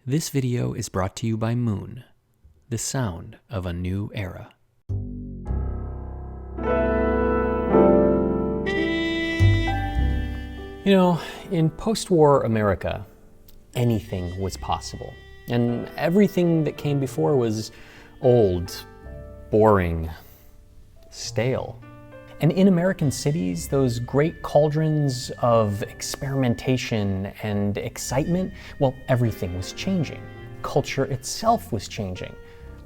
This video is brought to you by Moon, the sound of a new era. You know, in post-war America, anything was possible. And everything that came before was old, boring, stale. And in American cities, those great cauldrons of experimentation and excitement, well, everything was changing. Culture itself was changing.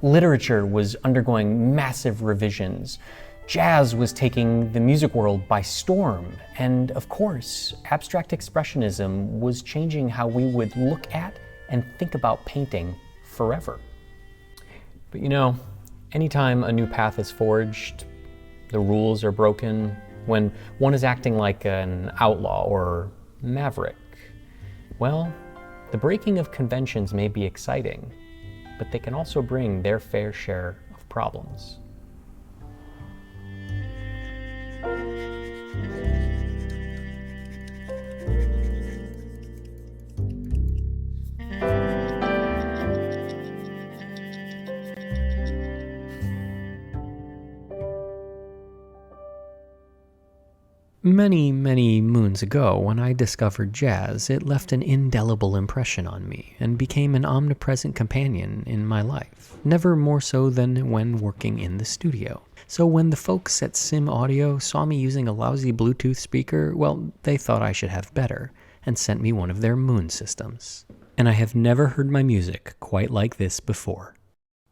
Literature was undergoing massive revisions. Jazz was taking the music world by storm. And of course, abstract expressionism was changing how we would look at and think about painting forever. But you know, anytime a new path is forged, the rules are broken, when one is acting like an outlaw or Maverick, well, the breaking of conventions may be exciting, but they can also bring their fair share of problems. Many moons ago, when I discovered jazz, it left an indelible impression on me and became an omnipresent companion in my life, never more so than when working in the studio. So when the folks at Sim Audio saw me using a lousy Bluetooth speaker, well, they thought I should have better, and sent me one of their Moon systems. And I have never heard my music quite like this before.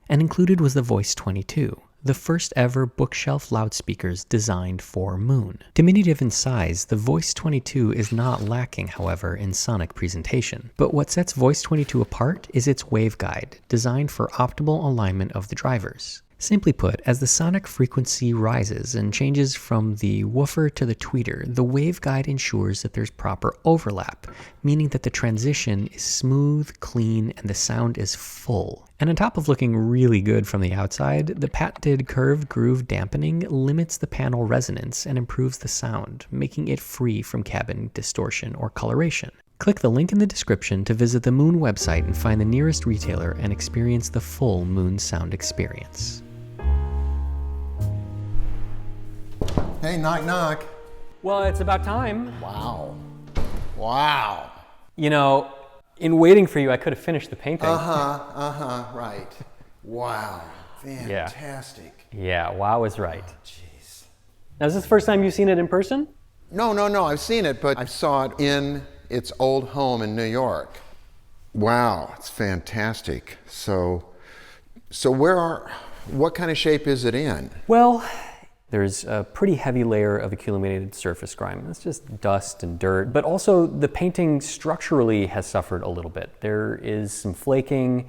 And included was the Voice 22. The first ever bookshelf loudspeakers designed for Moon. Diminutive in size, the Voice 22 is not lacking, however, in sonic presentation. But what sets Voice 22 apart is its waveguide, designed for optimal alignment of the drivers. Simply put, as the sonic frequency rises and changes from the woofer to the tweeter, the waveguide ensures that there's proper overlap, meaning that the transition is smooth, clean, and the sound is full. And on top of looking really good from the outside, the patented curved groove dampening limits the panel resonance and improves the sound, making it free from cabin distortion or coloration. Click the link in the description to visit the Moon website and find the nearest retailer and experience the full Moon sound experience. Hey, knock, knock. Well, it's about time. Wow. Wow. You know, in waiting for you, I could have finished the painting. Right. Wow. Fantastic. Yeah, wow is right. Jeez. Now, is this the first time you've seen it in person? No, I've seen it, but I saw it in its old home in New York. Wow, it's fantastic. So what kind of shape is it in? Well, there's a pretty heavy layer of accumulated surface grime. It's just dust and dirt, but also the painting structurally has suffered a little bit. There is some flaking,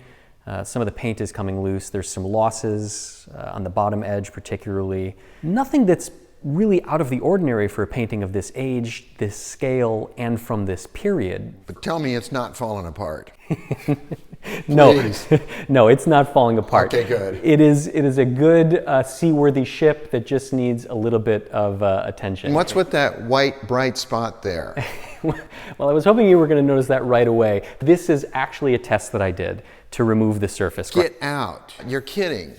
some of the paint is coming loose, there's some losses on the bottom edge particularly. Nothing that's really out of the ordinary for a painting of this age, this scale, and from this period. But tell me it's not falling apart. No, no, it's not falling apart. Okay, good. It is a good seaworthy ship that just needs a little bit of attention. And what's with that white bright spot there? Well, I was hoping you were going to notice that right away. This is actually a test that I did to remove the surface. Get out. You're kidding.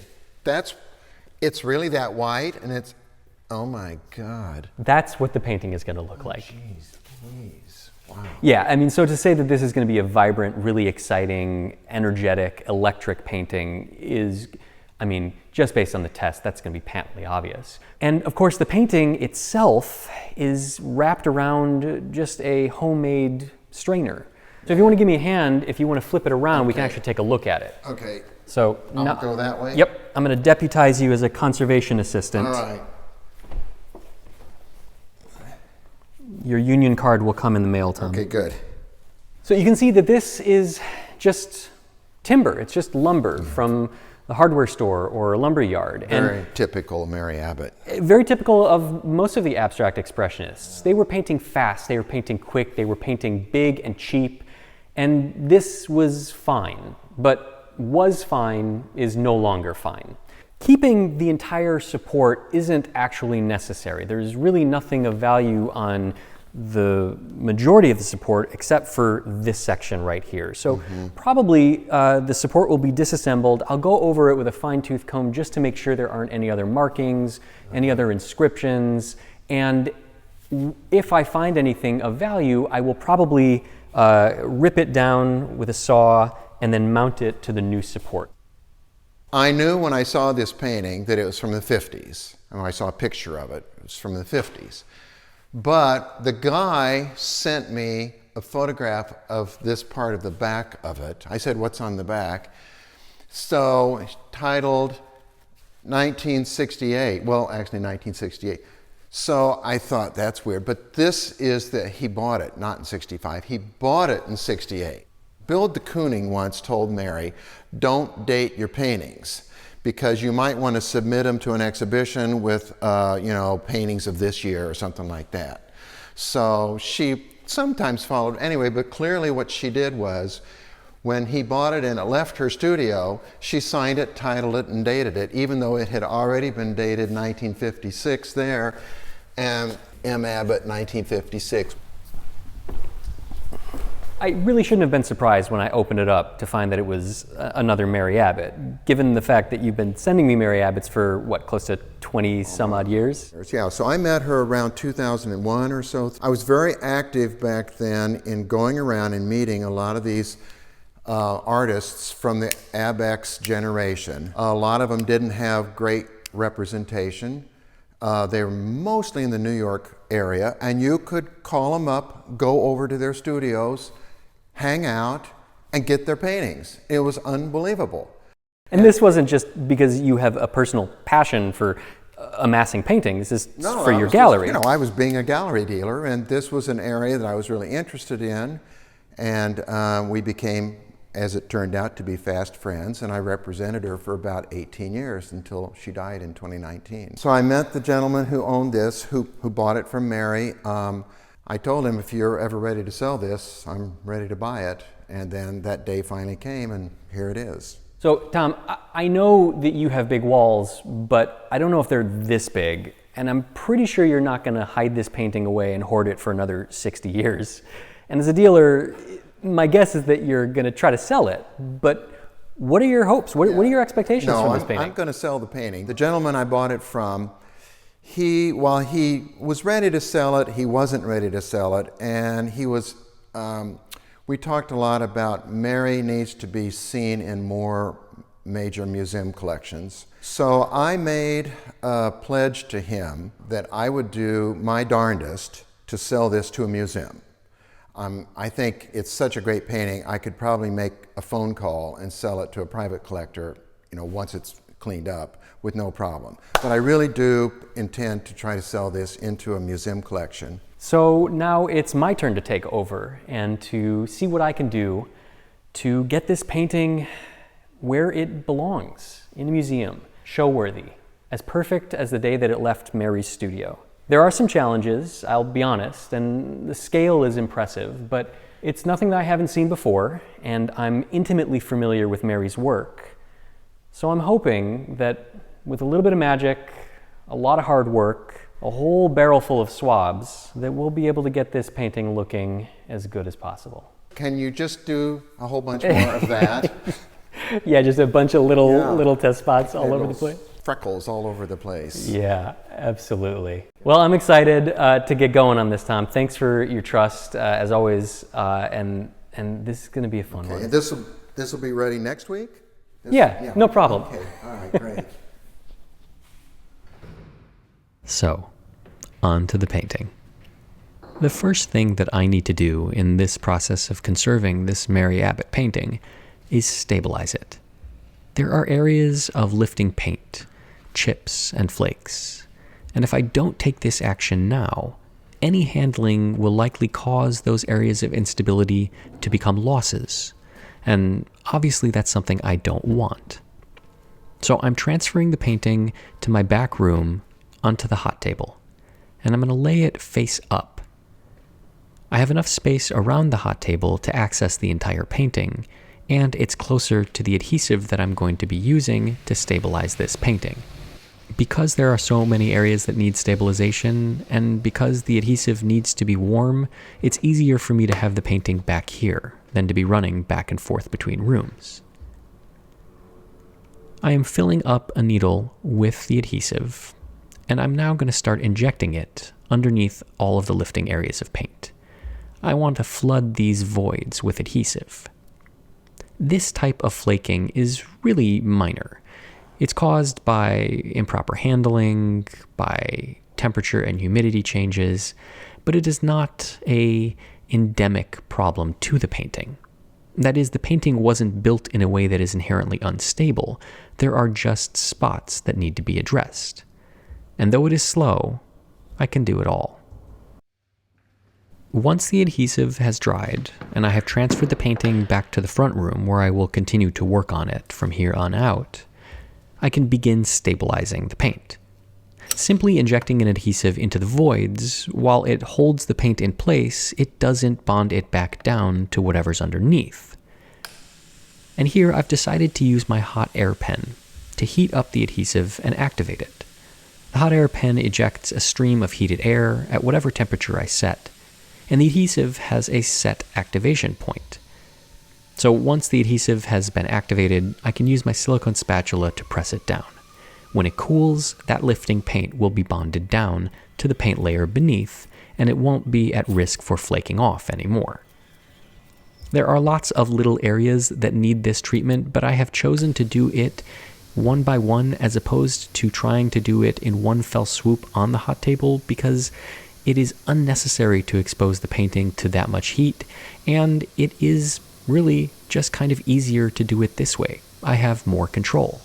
It's really that white, and it's, oh my God. That's what the painting is going to look like. Jeez, please. Wow. Yeah, I mean, so to say that this is going to be a vibrant, really exciting, energetic, electric painting is, I mean, just based on the test, that's going to be patently obvious. And of course, the painting itself is wrapped around just a homemade strainer. So if you want to give me a hand, if you want to flip it around, we can actually take a look at it. Okay. So I'll go that way? Yep. I'm going to deputize you as a conservation assistant. All right. Your union card will come in the mail, Tom. Okay, good. So you can see that this is just timber. It's just lumber from the hardware store or a lumber yard. Very typical of Mary Abbott. Very typical of most of the abstract expressionists. They were painting fast, they were painting quick, they were painting big and cheap, and this was fine. But was fine is no longer fine. Keeping the entire support isn't actually necessary. There's really nothing of value on the majority of the support except for this section right here. So probably the support will be disassembled. I'll go over it with a fine-tooth comb just to make sure there aren't any other markings, any other inscriptions, and if I find anything of value, I will probably rip it down with a saw and then mount it to the new support. I knew when I saw this painting that it was from the 50s. And when I saw a picture of it, it was from the 50s. But the guy sent me a photograph of this part of the back of it. I said, what's on the back? So titled 1968. Well, actually 1968. So I thought, that's weird. But this is he bought it, not in 65. He bought it in 68. Bill de Kooning once told Mary, don't date your paintings because you might want to submit them to an exhibition with, paintings of this year or something like that. So she sometimes followed anyway, but clearly what she did was when he bought it and it left her studio, she signed it, titled it, and dated it, even though it had already been dated 1956 there, and M. Abbott 1956. I really shouldn't have been surprised when I opened it up to find that it was another Mary Abbott, given the fact that you've been sending me Mary Abbotts for, what, close to 20 some odd years? Yeah, so I met her around 2001 or so. I was very active back then in going around and meeting a lot of these artists from the ABX generation. A lot of them didn't have great representation. They were mostly in the New York area, and you could call them up, go over to their studios, hang out, and get their paintings. It was unbelievable. And this wasn't just because you have a personal passion for amassing paintings, this is for your gallery. I was being a gallery dealer, and this was an area that I was really interested in, and we became, as it turned out, to be fast friends, and I represented her for about 18 years until she died in 2019. So I met the gentleman who owned this, who bought it from Mary. I told him, if you're ever ready to sell this, I'm ready to buy it. And then that day finally came, and here it is. So, Tom, I know that you have big walls, but I don't know if they're this big. And I'm pretty sure you're not going to hide this painting away and hoard it for another 60 years. And as a dealer, my guess is that you're going to try to sell it. But what are your hopes? What are your expectations for this painting? I'm going to sell the painting. The gentleman I bought it from, while he was ready to sell it, he wasn't ready to sell it. And he was, we talked a lot about Mary needs to be seen in more major museum collections. So I made a pledge to him that I would do my darndest to sell this to a museum. I think it's such a great painting, I could probably make a phone call and sell it to a private collector, once it's cleaned up, with no problem. But I really do intend to try to sell this into a museum collection. So now it's my turn to take over and to see what I can do to get this painting where it belongs, in a museum, show-worthy, as perfect as the day that it left Mary's studio. There are some challenges, I'll be honest, and the scale is impressive, but it's nothing that I haven't seen before, and I'm intimately familiar with Mary's work. So I'm hoping that with a little bit of magic, a lot of hard work, a whole barrel full of swabs, that we'll be able to get this painting looking as good as possible. Can you just do a whole bunch more of that? Yeah, just a bunch of little test spots all over the place. Freckles all over the place. Yeah, absolutely. Well, I'm excited to get going on this, Tom. Thanks for your trust, as always, and this is going to be a fun one. And this will be ready next week? Yeah, no problem. Okay, all right, great. So, on to the painting. The first thing that I need to do in this process of conserving this Mary Abbott painting is stabilize it. There are areas of lifting paint, chips, and flakes, and if I don't take this action now, any handling will likely cause those areas of instability to become losses, and obviously that's something I don't want. So I'm transferring the painting to my back room onto the hot table, and I'm going to lay it face up. I have enough space around the hot table to access the entire painting, and it's closer to the adhesive that I'm going to be using to stabilize this painting. Because there are so many areas that need stabilization, and because the adhesive needs to be warm, it's easier for me to have the painting back here than to be running back and forth between rooms. I am filling up a needle with the adhesive, and I'm now going to start injecting it underneath all of the lifting areas of paint. I want to flood these voids with adhesive. This type of flaking is really minor. It's caused by improper handling, by temperature and humidity changes, but it is not an endemic problem to the painting. That is, the painting wasn't built in a way that is inherently unstable. There are just spots that need to be addressed. And though it is slow, I can do it all. Once the adhesive has dried, and I have transferred the painting back to the front room where I will continue to work on it from here on out, I can begin stabilizing the paint. Simply injecting an adhesive into the voids, while it holds the paint in place, it doesn't bond it back down to whatever's underneath. And here I've decided to use my hot air pen to heat up the adhesive and activate it. The hot air pen ejects a stream of heated air at whatever temperature I set, and the adhesive has a set activation point. So once the adhesive has been activated, I can use my silicone spatula to press it down. When it cools, that lifting paint will be bonded down to the paint layer beneath, and it won't be at risk for flaking off anymore. There are lots of little areas that need this treatment, but I have chosen to do it one by one as opposed to trying to do it in one fell swoop on the hot table, because it is unnecessary to expose the painting to that much heat, and it is really just kind of easier to do it this way. I have more control.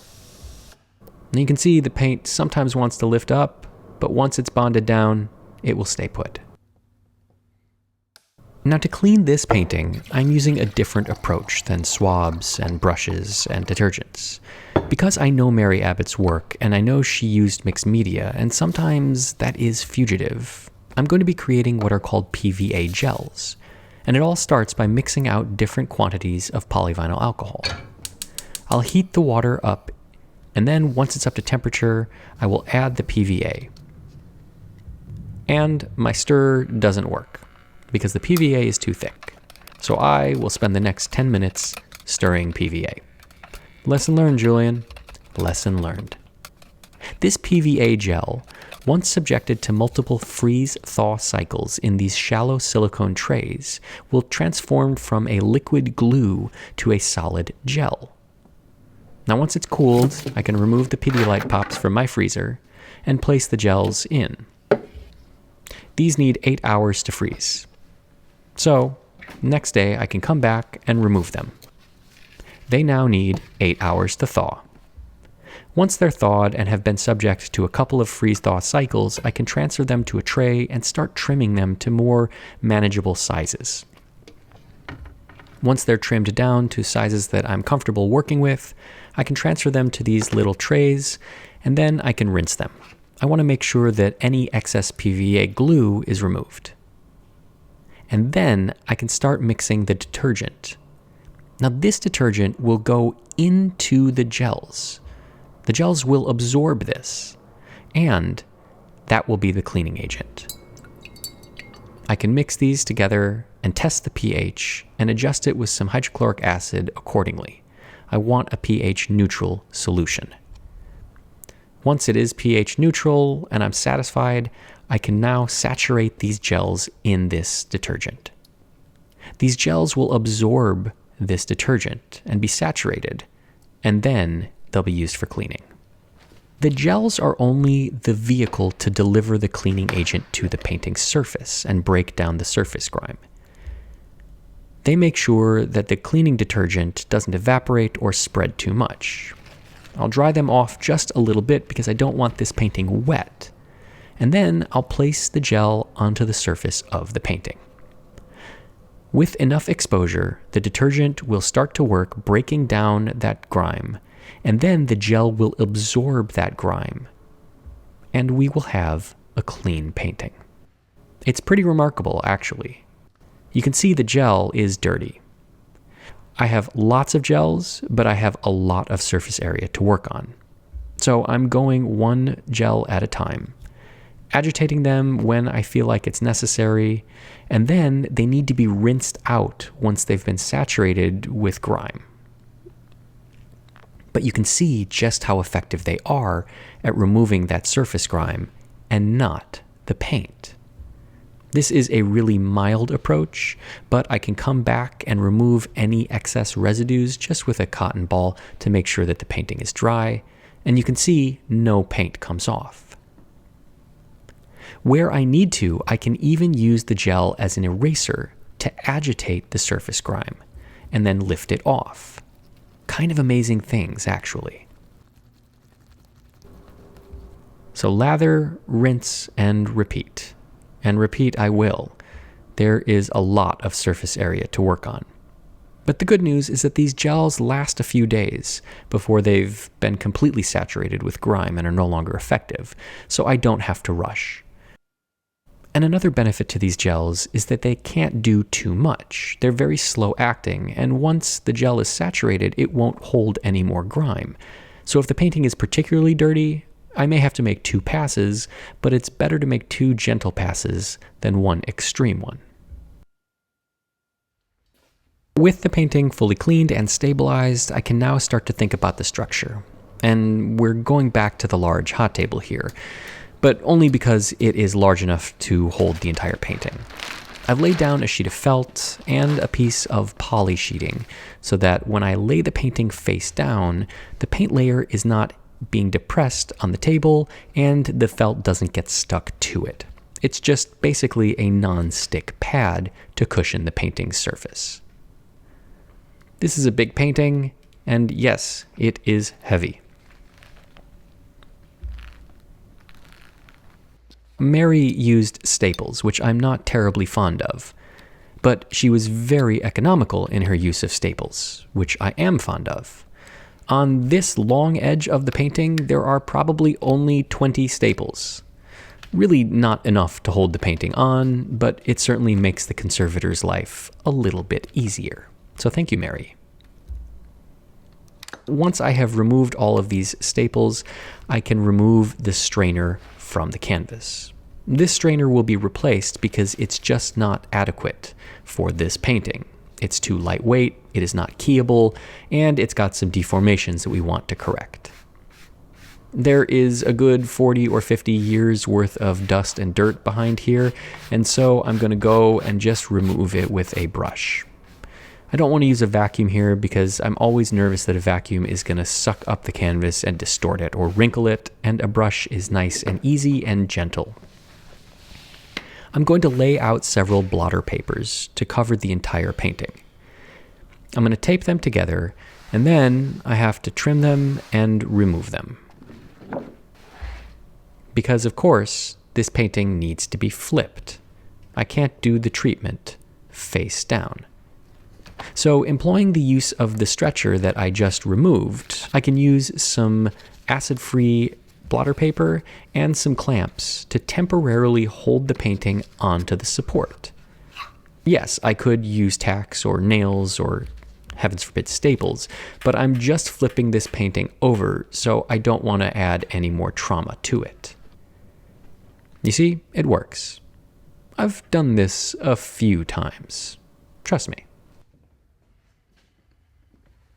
And you can see the paint sometimes wants to lift up, but once it's bonded down, it will stay put. Now to clean this painting, I'm using a different approach than swabs and brushes and detergents. Because I know Mary Abbott's work, and I know she used mixed media, and sometimes that is fugitive, I'm going to be creating what are called PVA gels. And it all starts by mixing out different quantities of polyvinyl alcohol. I'll heat the water up, and then once it's up to temperature, I will add the PVA. And my stir doesn't work, because the PVA is too thick. So I will spend the next 10 minutes stirring PVA. Lesson learned, Julian. Lesson learned. This PVA gel, once subjected to multiple freeze-thaw cycles in these shallow silicone trays, will transform from a liquid glue to a solid gel. Now once it's cooled, I can remove the Pedialyte pops from my freezer and place the gels in. These need 8 hours to freeze. So, next day I can come back and remove them. They now need 8 hours to thaw. Once they're thawed and have been subject to a couple of freeze-thaw cycles, I can transfer them to a tray and start trimming them to more manageable sizes. Once they're trimmed down to sizes that I'm comfortable working with, I can transfer them to these little trays, and then I can rinse them. I want to make sure that any excess PVA glue is removed. And then I can start mixing the detergent. Now this detergent will go into the gels. The gels will absorb this, and that will be the cleaning agent. I can mix these together and test the pH and adjust it with some hydrochloric acid accordingly. I want a pH neutral solution. Once it is pH neutral and I'm satisfied, I can now saturate these gels in this detergent. These gels will absorb this detergent and be saturated, and then they'll be used for cleaning. The gels are only the vehicle to deliver the cleaning agent to the painting surface and break down the surface grime. They make sure that the cleaning detergent doesn't evaporate or spread too much. I'll dry them off just a little bit because I don't want this painting wet. And then I'll place the gel onto the surface of the painting. With enough exposure, the detergent will start to work breaking down that grime, and then the gel will absorb that grime, and we will have a clean painting. It's pretty remarkable, actually. You can see the gel is dirty. I have lots of gels, but I have a lot of surface area to work on. So I'm going one gel at a time, agitating them when I feel like it's necessary, and then they need to be rinsed out once they've been saturated with grime. But you can see just how effective they are at removing that surface grime and not the paint. This is a really mild approach, but I can come back and remove any excess residues just with a cotton ball to make sure that the painting is dry, and you can see no paint comes off. Where I need to, I can even use the gel as an eraser to agitate the surface grime and then lift it off. Kind of amazing things, actually. So lather, rinse, and repeat. And repeat I will. There is a lot of surface area to work on. But the good news is that these gels last a few days before they've been completely saturated with grime and are no longer effective, so I don't have to rush. And another benefit to these gels is that they can't do too much. They're very slow acting, and once the gel is saturated, it won't hold any more grime. So if the painting is particularly dirty, I may have to make 2 passes, but it's better to make 2 gentle passes than 1 extreme one. With the painting fully cleaned and stabilized, I can now start to think about the structure. And we're going back to the large hot table here, but only because it is large enough to hold the entire painting. I've laid down a sheet of felt and a piece of poly sheeting so that when I lay the painting face down, the paint layer is not being depressed on the table and the felt doesn't get stuck to it. It's just basically a non-stick pad to cushion the painting's surface. This is a big painting, and yes, it is heavy. Mary used staples, which I'm not terribly fond of, but she was very economical in her use of staples, which I am fond of. On this long edge of the painting, there are probably only 20 staples. Really not enough to hold the painting on, but it certainly makes the conservator's life a little bit easier. So thank you, Mary. Once I have removed all of these staples, I can remove the strainer from the canvas. This strainer will be replaced because it's just not adequate for this painting. It's too lightweight, it is not keyable, and it's got some deformations that we want to correct. There is a good 40 or 50 years worth of dust and dirt behind here, and so I'm going to go and just remove it with a brush. I don't want to use a vacuum here because I'm always nervous that a vacuum is going to suck up the canvas and distort it or wrinkle it, and a brush is nice and easy and gentle. I'm going to lay out several blotter papers to cover the entire painting. I'm going to tape them together, and then I have to trim them and remove them. Because, of course, this painting needs to be flipped. I can't do the treatment face down. So, employing the use of the stretcher that I just removed, I can use some acid-free blotter paper and some clamps to temporarily hold the painting onto the support. Yes, I could use tacks or nails or, heavens forbid, staples, but I'm just flipping this painting over, so I don't want to add any more trauma to it. You see, it works. I've done this a few times. Trust me.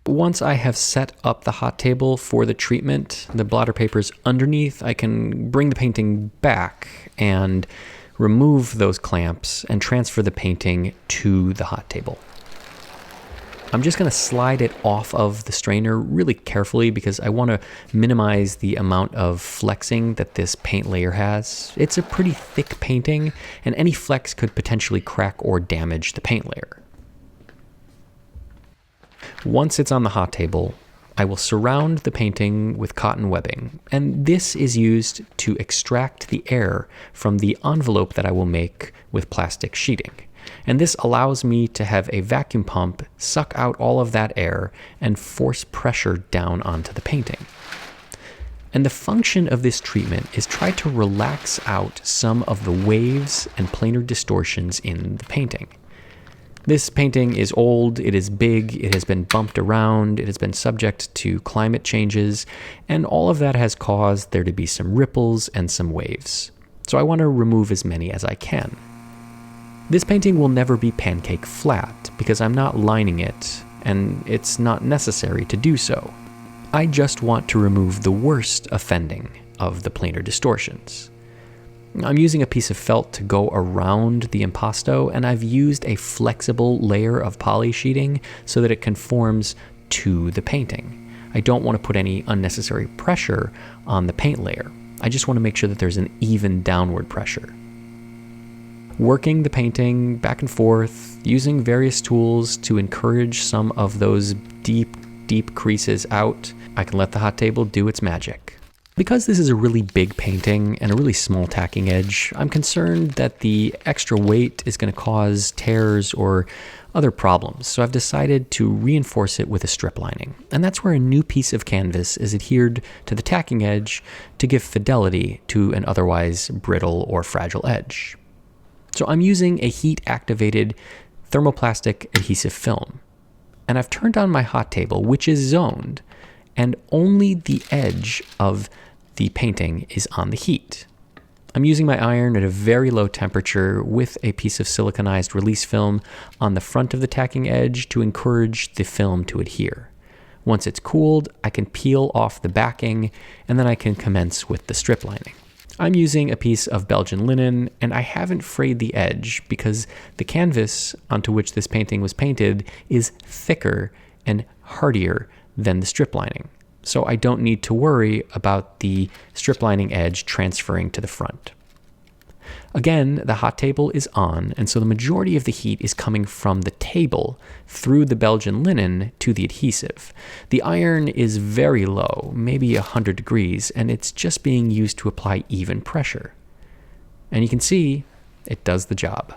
Once I have set up the hot table for the treatment, the blotter papers underneath, I can bring the painting back and remove those clamps and transfer the painting to the hot table. I'm just going to slide it off of the strainer really carefully because I want to minimize the amount of flexing that this paint layer has. It's a pretty thick painting, and any flex could potentially crack or damage the paint layer. Once it's on the hot table, I will surround the painting with cotton webbing, and this is used to extract the air from the envelope that I will make with plastic sheeting. And this allows me to have a vacuum pump suck out all of that air and force pressure down onto the painting. And the function of this treatment is try to relax out some of the waves and planar distortions in the painting. This painting is old, it is big, it has been bumped around, it has been subject to climate changes, and all of that has caused there to be some ripples and some waves. So I want to remove as many as I can. This painting will never be pancake flat because I'm not lining it, and it's not necessary to do so. I just want to remove the worst offending of the planar distortions. I'm using a piece of felt to go around the impasto, and I've used a flexible layer of poly sheeting so that it conforms to the painting. I don't want to put any unnecessary pressure on the paint layer. I just want to make sure that there's an even downward pressure. Working the painting back and forth, using various tools to encourage some of those deep creases out, I can let the hot table do its magic. Because this is a really big painting and a really small tacking edge, I'm concerned that the extra weight is going to cause tears or other problems, so I've decided to reinforce it with a strip lining. And that's where a new piece of canvas is adhered to the tacking edge to give fidelity to an otherwise brittle or fragile edge. So I'm using a heat-activated thermoplastic adhesive film. And I've turned on my hot table, which is zoned, and only the edge of the painting is on the heat. I'm using my iron at a very low temperature with a piece of siliconized release film on the front of the tacking edge to encourage the film to adhere. Once it's cooled, I can peel off the backing, and then I can commence with the strip lining. I'm using a piece of Belgian linen, and I haven't frayed the edge because the canvas onto which this painting was painted is thicker and hardier than the strip lining. So I don't need to worry about the strip lining edge transferring to the front. Again, the hot table is on, and so the majority of the heat is coming from the table through the Belgian linen to the adhesive. The iron is very low, maybe 100 degrees, and it's just being used to apply even pressure. And you can see it does the job.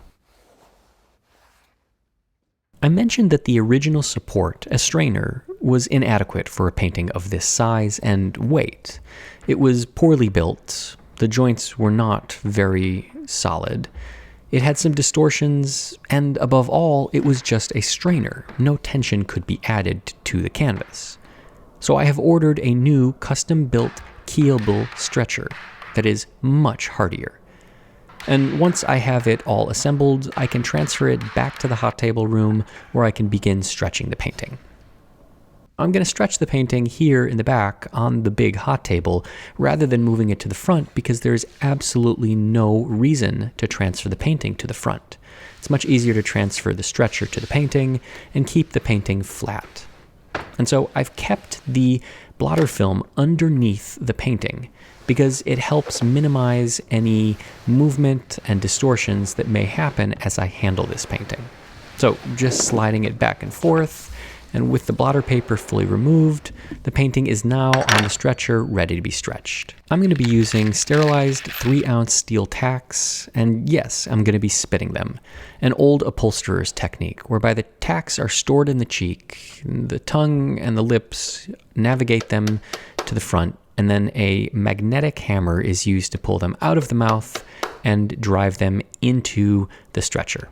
I mentioned that the original support, a strainer, was inadequate for a painting of this size and weight. It was poorly built. The joints were not very solid. It had some distortions, and above all, it was just a strainer. No tension could be added to the canvas. So I have ordered a new custom-built keelable stretcher that is much hardier. And once I have it all assembled, I can transfer it back to the hot table room where I can begin stretching the painting. I'm going to stretch the painting here in the back on the big hot table rather than moving it to the front because there's absolutely no reason to transfer the painting to the front. It's much easier to transfer the stretcher to the painting and keep the painting flat. And so I've kept the blotter film underneath the painting because it helps minimize any movement and distortions that may happen as I handle this painting. So just sliding it back and forth, and with the blotter paper fully removed, the painting is now on the stretcher ready to be stretched. I'm going to be using sterilized 3-ounce steel tacks, and yes, I'm going to be spitting them. An old upholsterer's technique, whereby the tacks are stored in the cheek, the tongue and the lips navigate them to the front, and then a magnetic hammer is used to pull them out of the mouth and drive them into the stretcher.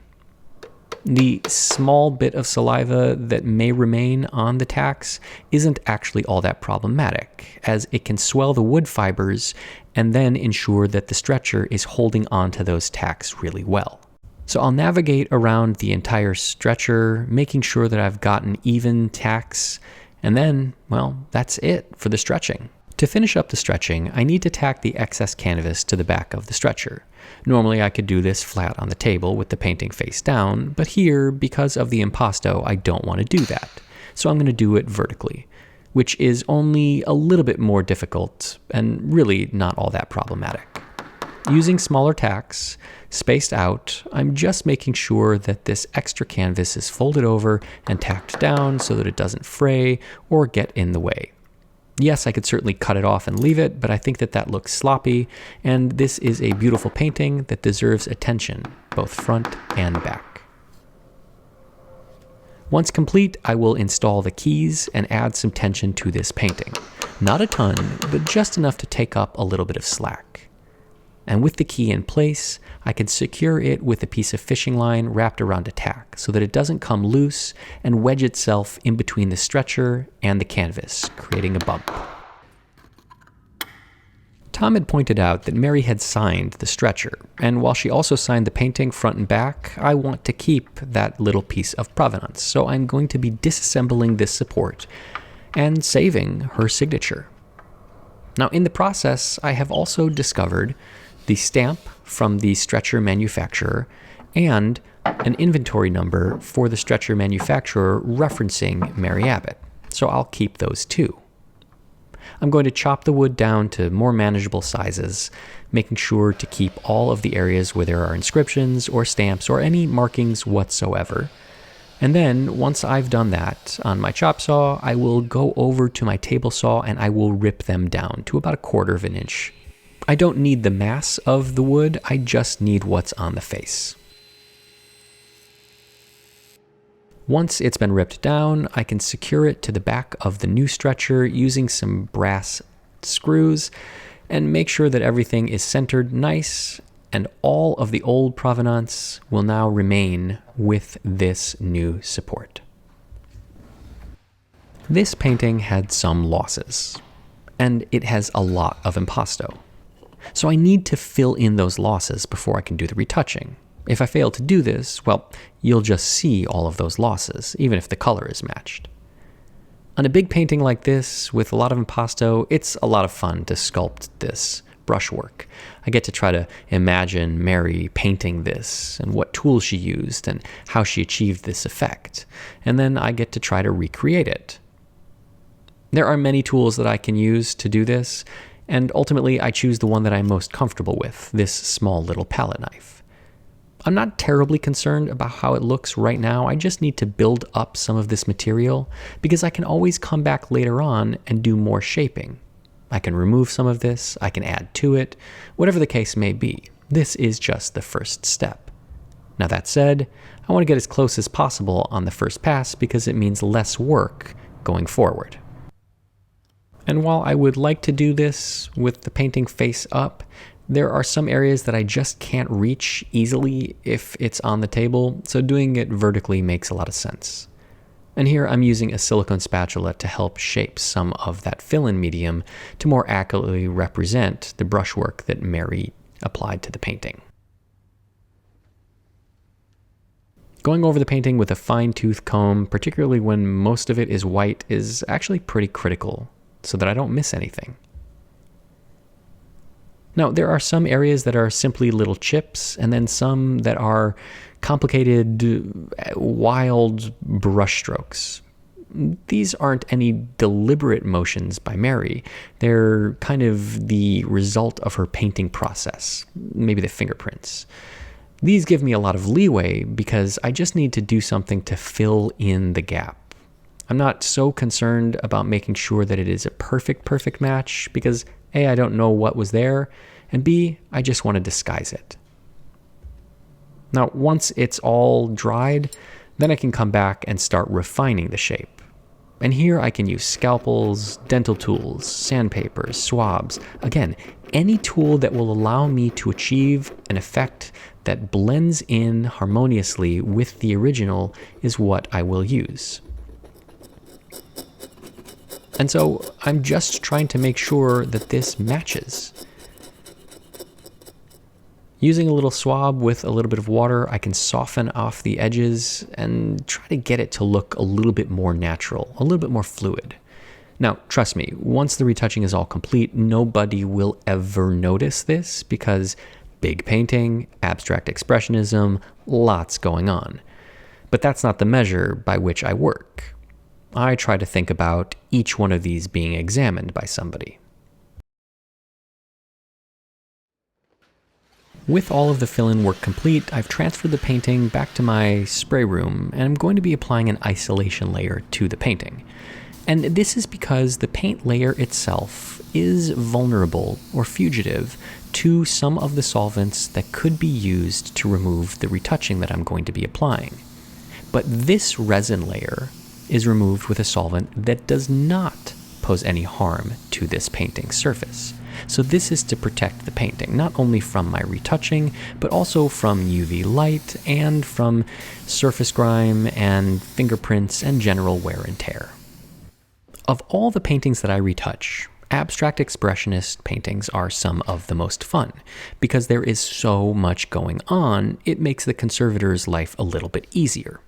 The small bit of saliva that may remain on the tacks isn't actually all that problematic, as it can swell the wood fibers and then ensure that the stretcher is holding onto those tacks really well. So I'll navigate around the entire stretcher, making sure that I've gotten even tacks, and then, well, that's it for the stretching. To finish up the stretching, I need to tack the excess canvas to the back of the stretcher. Normally I could do this flat on the table with the painting face down, but here, because of the impasto, I don't want to do that. So I'm going to do it vertically, which is only a little bit more difficult and really not all that problematic. Using smaller tacks, spaced out, I'm just making sure that this extra canvas is folded over and tacked down so that it doesn't fray or get in the way. Yes, I could certainly cut it off and leave it, but I think that that looks sloppy, and this is a beautiful painting that deserves attention, both front and back. Once complete, I will install the keys and add some tension to this painting. Not a ton, but just enough to take up a little bit of slack. And with the key in place, I can secure it with a piece of fishing line wrapped around a tack so that it doesn't come loose and wedge itself in between the stretcher and the canvas, creating a bump. Tom had pointed out that Mary had signed the stretcher, and while she also signed the painting front and back, I want to keep that little piece of provenance, so I'm going to be disassembling this support and saving her signature. Now, in the process, I have also discovered the stamp from the stretcher manufacturer and an inventory number for the stretcher manufacturer referencing Mary Abbott, so I'll keep those too. I'm going to chop the wood down to more manageable sizes, making sure to keep all of the areas where there are inscriptions or stamps or any markings whatsoever. And then, once I've done that on my chop saw, I will go over to my table saw and I will rip them down to about 1/4 of an inch. I don't need the mass of the wood, I just need what's on the face. Once it's been ripped down, I can secure it to the back of the new stretcher using some brass screws and make sure that everything is centered nice, and all of the old provenance will now remain with this new support. This painting had some losses, and it has a lot of impasto. So I need to fill in those losses before I can do the retouching. If I fail to do this, well, you'll just see all of those losses, even if the color is matched. On a big painting like this, with a lot of impasto, it's a lot of fun to sculpt this brushwork. I get to try to imagine Mary painting this, and what tools she used, and how she achieved this effect. And then I get to try to recreate it. There are many tools that I can use to do this, and ultimately I choose the one that I'm most comfortable with, this small little palette knife. I'm not terribly concerned about how it looks right now. I just need to build up some of this material because I can always come back later on and do more shaping. I can remove some of this, I can add to it, whatever the case may be. This is just the first step. Now that said, I want to get as close as possible on the first pass because it means less work going forward. And while I would like to do this with the painting face up, there are some areas that I just can't reach easily if it's on the table, so doing it vertically makes a lot of sense. And here I'm using a silicone spatula to help shape some of that fill-in medium to more accurately represent the brushwork that Mary applied to the painting. Going over the painting with a fine-tooth comb, particularly when most of it is white, is actually pretty critical so that I don't miss anything. Now, there are some areas that are simply little chips, and then some that are complicated, wild brush strokes. These aren't any deliberate motions by Mary. They're kind of the result of her painting process, maybe the fingerprints. These give me a lot of leeway because I just need to do something to fill in the gap. I'm not so concerned about making sure that it is a perfect match because A, I don't know what was there, and B, I just want to disguise it. Now, once it's all dried, then I can come back and start refining the shape. And here I can use scalpels, dental tools, sandpapers, swabs. Again, any tool that will allow me to achieve an effect that blends in harmoniously with the original is what I will use. And so I'm just trying to make sure that this matches. Using a little swab with a little bit of water, I can soften off the edges and try to get it to look a little bit more natural, a little bit more fluid. Now, trust me, once the retouching is all complete, nobody will ever notice this because big painting, abstract expressionism, lots going on. But that's not the measure by which I work. I try to think about each one of these being examined by somebody. With all of the fill-in work complete, I've transferred the painting back to my spray room, and I'm going to be applying an isolation layer to the painting. And this is because the paint layer itself is vulnerable or fugitive to some of the solvents that could be used to remove the retouching that I'm going to be applying. But this resin layer is removed with a solvent that does not pose any harm to this painting surface. So this is to protect the painting, not only from my retouching, but also from UV light and from surface grime and fingerprints and general wear and tear. Of all the paintings that I retouch, abstract expressionist paintings are some of the most fun. Because there is so much going on, it makes the conservator's life a little bit easier.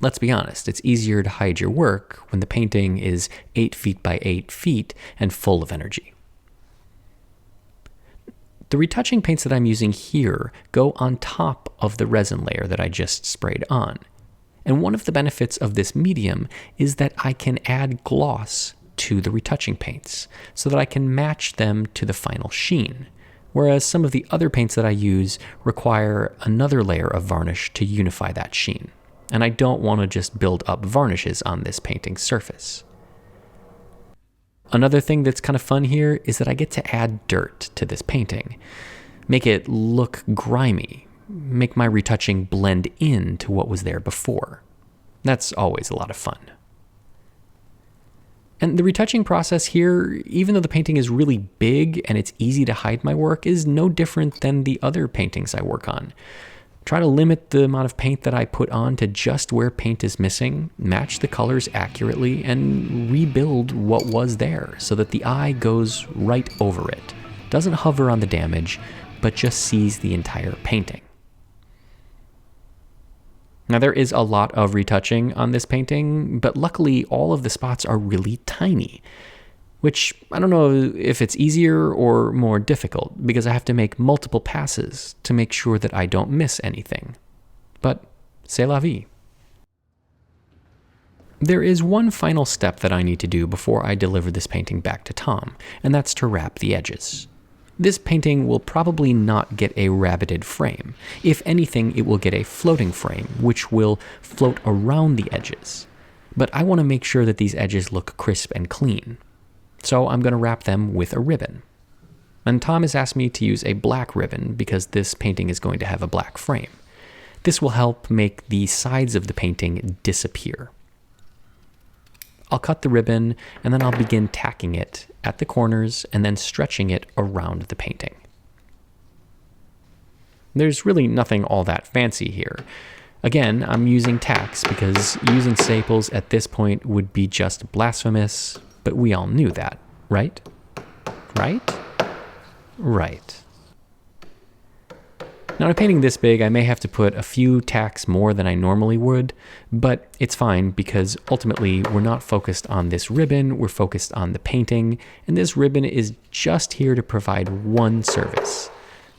Let's be honest, it's easier to hide your work when the painting is 8 feet by 8 feet and full of energy. The retouching paints that I'm using here go on top of the resin layer that I just sprayed on. And one of the benefits of this medium is that I can add gloss to the retouching paints so that I can match them to the final sheen, whereas some of the other paints that I use require another layer of varnish to unify that sheen. And I don't want to just build up varnishes on this painting surface. Another thing that's kind of fun here is that I get to add dirt to this painting, make it look grimy, make my retouching blend in to what was there before. That's always a lot of fun. And the retouching process here, even though the painting is really big and it's easy to hide my work, is no different than the other paintings I work on. Try to limit the amount of paint that I put on to just where paint is missing, match the colors accurately, and rebuild what was there so that the eye goes right over it. Doesn't hover on the damage, but just sees the entire painting. Now there is a lot of retouching on this painting, but luckily all of the spots are really tiny, which I don't know if it's easier or more difficult because I have to make multiple passes to make sure that I don't miss anything. But c'est la vie. There is one final step that I need to do before I deliver this painting back to Tom, and that's to wrap the edges. This painting will probably not get a rabbited frame. If anything, it will get a floating frame, which will float around the edges. But I want to make sure that these edges look crisp and clean. So I'm going to wrap them with a ribbon. And Tom has asked me to use a black ribbon because this painting is going to have a black frame. This will help make the sides of the painting disappear. I'll cut the ribbon and then I'll begin tacking it at the corners and then stretching it around the painting. There's really nothing all that fancy here. Again, I'm using tacks because using staples at this point would be just blasphemous, but we all knew that, right? Right? Right. Now, in a painting this big, I may have to put a few tacks more than I normally would, but it's fine because ultimately we're not focused on this ribbon, we're focused on the painting, and this ribbon is just here to provide one service: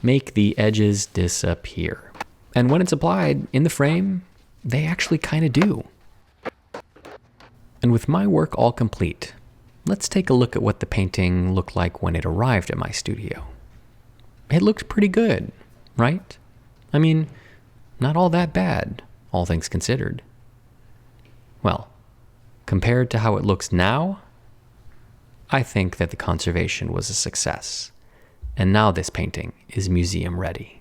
make the edges disappear. And when it's applied in the frame, they actually kind of do. And with my work all complete, let's take a look at what the painting looked like when it arrived at my studio. It looked pretty good, right? I mean, not all that bad, all things considered. Well, compared to how it looks now, I think that the conservation was a success. And now this painting is museum ready.